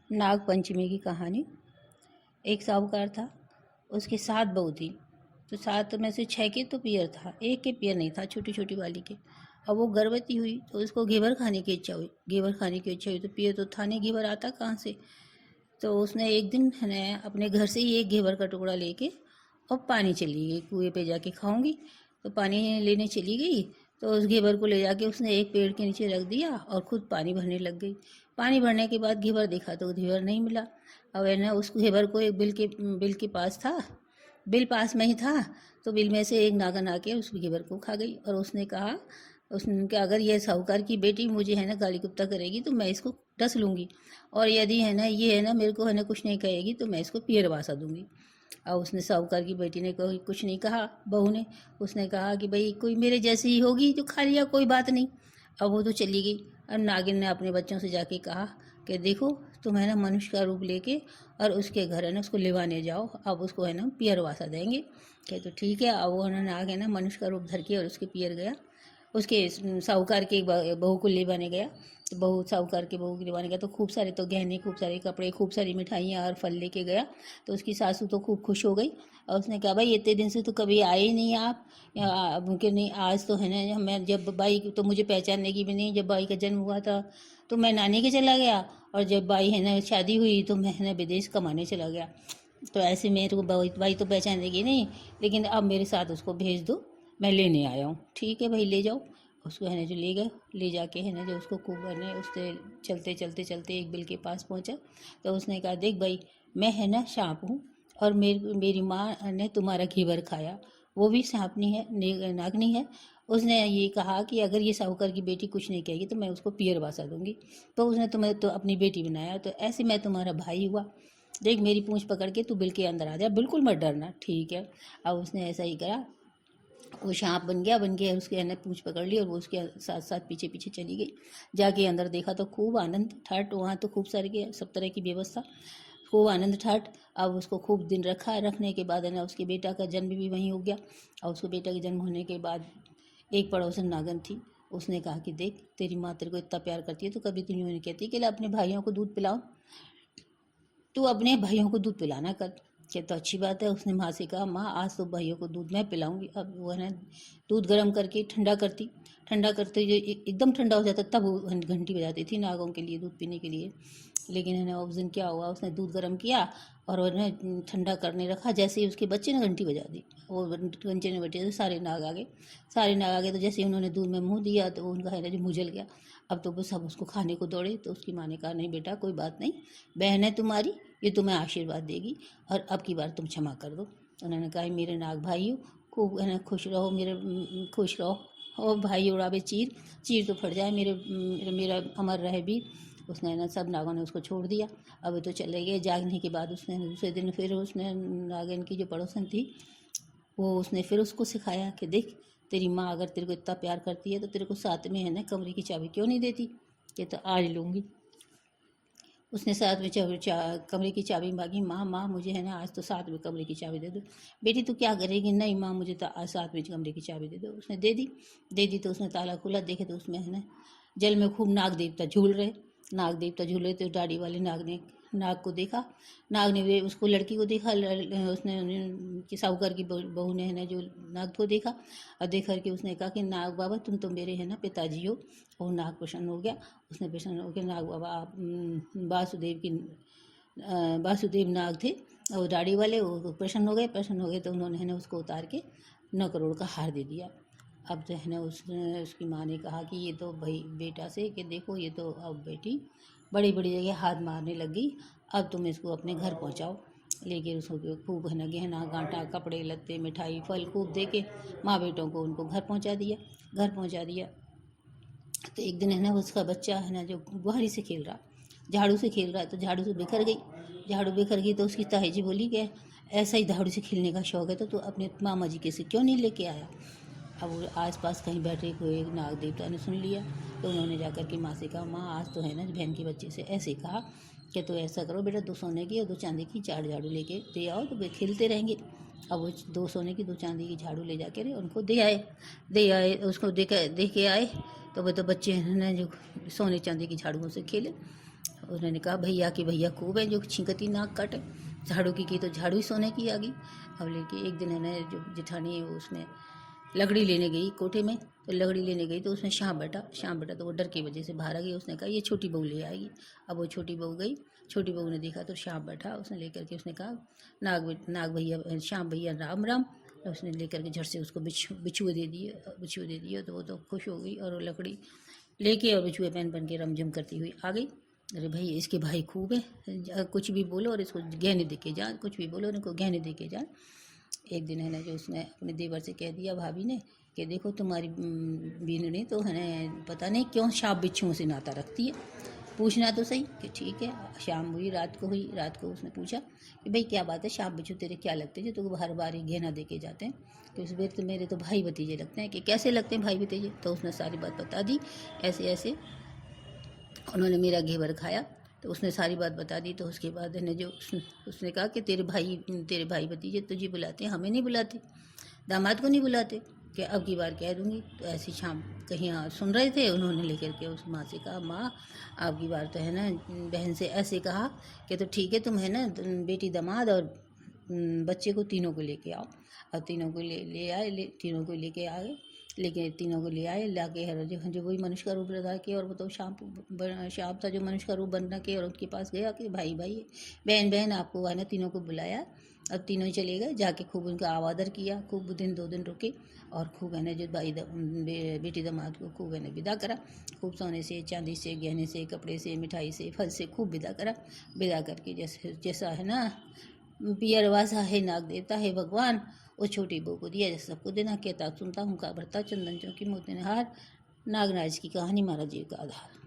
नाग पंचमी की कहानी। एक साहूकार था, उसके 7 बहू थी। तो 7 में से 6 के तो पियर था, एक के पियर नहीं था, छोटी छोटी वाली के। अब वो गर्भवती हुई तो उसको घेवर खाने की इच्छा हुई। घेवर खाने की इच्छा हुई तो पियर तो था नहीं, घेवर आता कहाँ से। तो उसने एक दिन है ना अपने घर से ही एक घेवर का टुकड़ा लेके और पानी चली गई, कुएं पे जाके खाऊंगी। तो पानी लेने चली गई तो उस घेवर को ले जाके उसने एक पेड़ के नीचे रख दिया और खुद पानी भरने लग गई। पानी भरने के बाद घेवर देखा तो घेवर नहीं मिला। अब है ना उस घेवर को एक बिल के पास था, बिल पास में ही था। तो बिल में से एक नागन आके उस घेवर को खा गई और उसने कहा अगर ये साहूकार की बेटी मुझे है ना गाली गुप्ता करेगी तो मैं इसको डस लूँगी, और यदि है ना ये है ना मेरे को है ना कुछ नहीं कहेगी तो मैं इसको पियर वासा दूंगी। और उसने साहूकार की बेटी ने कोई कुछ नहीं कहा, बहू ने। उसने कहा कि भाई कोई मेरे जैसी ही होगी तो खा लिया, कोई बात नहीं। अब वो तो चली गई। अब नागिन ने अपने बच्चों से जाके कहा कि देखो तुम है ना मनुष्य का रूप लेके और उसके घर है ना उसको लेवाने जाओ, अब उसको है ना पियर वासा देंगे। कहे तो ठीक है। अब वो है ना नाग है ना मनुष्य का रूप धर के और उसके पियर गया, उसके साहूकार के एक बहू को लेवाने गया। तो बहू साहूकार के बहू को लेवाने गया तो खूब सारे तो गहने, खूब सारे कपड़े, खूब सारी मिठाइयाँ और फल लेके गया। तो उसकी सासू तो खूब खुश हो गई और उसने कहा भाई इतने दिन से तो कभी आए ही नहीं आप, मुमकिन नहीं, आज तो है ना मैं जब बाई तो मुझे पहचानने की भी नहीं, जब बाई का जन्म हुआ था तो मैं नानी के चला गया, और जब बाई है ना शादी हुई तो मैं है ना विदेश कमाने चला गया। तो ऐसे मेरे को बाई तो पहचानेगी नहीं, लेकिन अब मेरे साथ उसको भेज दो, मैं लेने आया हूँ। ठीक है भाई ले जाओ। उसको है ना जो ले गए, ले जाके है ना जो उसको खूब है ना उससे चलते चलते चलते एक बिल के पास पहुँचा। तो उसने कहा देख भाई मैं है ना सांप हूँ और मेरी माँ ने तुम्हारा घेवर खाया, वो भी सांपनी है, नागनी है। उसने ये कहा कि अगर ये साहूकार की बेटी कुछ नहीं कहेगी तो मैं उसको पियर वासा दूंगी। तो उसने तुम्हें तो अपनी बेटी बनाया, तो ऐसे मैं तुम्हारा भाई हुआ। देख मेरी पूंछ पकड़ के तू बिल के अंदर आ जा, बिल्कुल मत डरना, ठीक है। अब उसने ऐसा ही करा, वो सांप बन गया उसके अंदर पूंछ पकड़ ली और वो उसके साथ साथ पीछे पीछे चली गई। जाके अंदर देखा तो खूब आनंद ठाट, वहाँ तो खूब सारे के सब तरह की व्यवस्था, खूब आनंद ठाट। अब उसको खूब दिन रखा, रखने के बाद है ना उसके बेटा का जन्म भी वहीं हो गया। और उसके बेटा के जन्म होने के बाद एक पड़ोसन नागन थी, उसने कहा कि देख तेरी माँ तेरे को इतना प्यार करती है तो कभी तुम यूँ नहीं कहती कि अपने भाइयों को दूध पिलाओ, तू अपने भाइयों को दूध पिलाना कर। क्या तो अच्छी बात है। उसने माँ से कहा माँ आज तो भाइयों को दूध मैं पिलाऊंगी। अब वो है ना दूध गर्म करके ठंडा करती, ठंडा करते जो एकदम ठंडा हो जाता तब वो घंटी बजाती थी नागों के लिए दूध पीने के लिए। लेकिन है ना उस दिन क्या हुआ, उसने दूध गर्म किया और वो ना ठंडा करने रखा, जैसे ही उसके बच्चे ने घंटी बजा दी, वो घंटे ने बजे तो सारे नाग आ गए। सारे नाग आ गए तो जैसे ही उन्होंने दूध में मुँह दिया तो उनका है ना जो मुँह जल गया। अब तो वो सब उसको खाने को दौड़े। तो उसकी माँ ने कहा नहीं बेटा कोई बात नहीं, बहन है तुम्हारी, ये तुम्हें आशीर्वाद देगी और अब की बार तुम क्षमा कर दो। उन्होंने कहा मेरे नाग भाइयों खूब है ना खुश रहो, खुश रहो। और भाई उड़ावे चीर, चीर तो फट जाए, मेरा अमर रहे भी। उसने ना सब नागों ने उसको छोड़ दिया। अब तो चले गए। जागने के बाद उसने दूसरे दिन फिर उसने नागिन की जो पड़ोसन थी वो उसने फिर उसको सिखाया कि देख तेरी माँ अगर तेरे को इतना प्यार करती है तो तेरे को साथ में है ना कमरे की चाबी क्यों नहीं देती। ये तो आज लूँगी। उसने साथ में कमरे की चाबी मांगी, माँ माँ मुझे है ना आज तो साथ में कमरे की चाबी दे दो। बेटी तू क्या करेगी, नहीं माँ मुझे तो आज साथ में कमरे की चाबी दे दो। उसने दे दी। दे दी तो उसने ताला खोला, देखे तो उसमें है ना जल में खूब नाग देवता झूल रहे। नाग देवता झूल रहे तो दाढ़ी वाले नाग ने नाग को देखा। नाग ने वे उसको लड़की को देखा, उसने कि साहूकार की बहू ने है ना जो नाग को देखा। और देख करके उसने कहा कि नाग बाबा तुम तो मेरे है ना पिताजी हो। और नाग प्रसन्न हो गया। उसने प्रसन्न हो गया, नाग बाबा आप वासुदेव नाग थे और दाढ़ी वाले, वो प्रसन्न हो गए। प्रसन्न हो गए तो उन्होंने है ना उसको उतार के 9 करोड़ का हार दे दिया। अब तो है ना उसकी माँ ने कहा कि ये तो भाई बेटा से कि देखो ये तो अब बेटी बड़ी बड़ी जगह हाथ मारने लग गई, अब तुम इसको अपने घर पहुँचाओ। लेके उसको खूब है ना गहना गांटा कपड़े लत्ते मिठाई फल खूब दे के माँ बेटों को उनको घर पहुँचा दिया। घर पहुँचा दिया तो एक दिन है ना उसका बच्चा है ना जो बुहारी से खेल रहा, झाड़ू से खेल रहा है, तो झाड़ू से बिखर गई। झाड़ू बिखर गई तो उसकी ताई जी बोली कि ऐसा ही झाड़ू से खेलने का शौक है तो तू अपने मामा जी के से क्यों नहीं लेके आया। अब वो आस पास कहीं बैठे कोई नाग देवता ने सुन लिया तो उन्होंने जाकर के माँ से कहा माँ आज तो है ना बहन के बच्चे से ऐसे कहा कि तो ऐसा करो बेटा 2 सोने की और 2 चांदी की 4 झाड़ू लेके दे आओ तो वे खेलते रहेंगे। अब वो 2 सोने की 2 चांदी की झाड़ू ले जाकर उनको दे आए उसको दे के आए। तो वो तो बच्चे हैं ना जो सोने चांदी की झाड़ुओं से खेले। उन्होंने कहा भैया कि भैया खूब है जो छिंकती नाक काटे, झाड़ू की तो झाड़ू ही सोने की आ गई। अब लेके एक दिन है ना जो जेठानी है वो उसमें लकड़ी लेने गई कोठे में, तो लकड़ी लेने गई तो उसमें सांप बैठा तो वो डर की वजह से बाहर आ गई। उसने कहा ये छोटी बहू ले आएगी। अब वो छोटी बहू गई, छोटी बहू ने देखा तो सांप बैठा, उसने लेकर के उसने कहा नाग भैया सांप भैया राम राम। और उसने लेकर के झट से उसको बिछुए दे दिए तो वो तो खुश हो गई और वो लकड़ी लेके और बिछुए पहन के रमझम करती हुई आ गई। अरे भाई इसके भाई खूब है, कुछ भी बोलो और इसको गहने दे के जा, कुछ भी बोलो इनको गहने दे के जा। एक दिन है ना जो उसने अपने देवर से कह दिया भाभी ने कि देखो तुम्हारी बीनू ने तो है ना पता नहीं क्यों सांप बिच्छुओं से नाता रखती है, पूछना तो सही। कि ठीक है, शाम हुई, रात को उसने पूछा कि भाई क्या बात है, सांप बिच्छू तेरे क्या लगते हैं जो तुमको हर बार ही गहना दे के जाते हैं। तो उस बार तो मेरे तो भाई भतीजे लगते हैं। कि कैसे लगते हैं भाई भतीजे? तो उसने सारी बात बता दी, ऐसे ऐसे उन्होंने मेरा घेवर खाया। तो उसने सारी बात बता दी। तो उसके बाद है जो उसने कहा कि तेरे भाई भतीजे तुझे बुलाते हैं, हमें नहीं बुलाते, दामाद को नहीं बुलाते। कि अब की बार कह दूंगी। तो ऐसी शाम कहीं सुन रहे थे, उन्होंने लेकर के उस माँ से कहा माँ अब की बार तो है ना बहन से ऐसे कहा कि तो ठीक है तुम है ना बेटी दामाद और बच्चे को तीनों को लेके आओ। और तीनों को ले आए, तीनों को लेके आए, लेके तीनों को ले आए, लाके हर जो वही मनुष्य का रूप लगा के और बताओ शाम था जो मनुष्य का रूप बन के और उनके पास गया कि भाई बहन बहन आपको है ना तीनों को बुलाया। अब तीनों ही चले गए, जाके खूब उनका आवादर किया, खूब 2 दिन रुके और खूब है ना जो बेटी दामाद को खूब है ना विदा करा, खूब सोने से चांदी से गहने से कपड़े से मिठाई से फल से खूब विदा करा। विदा करके जैसा है ना पियर वासा है नाग देवता है भगवान, उस छोटी बहू को दिया जैसे सबको देना। कहता सुनता हूँ का भरता चंदन चौकी मोती हार, नागराज की कहानी महाराज जी का आधार।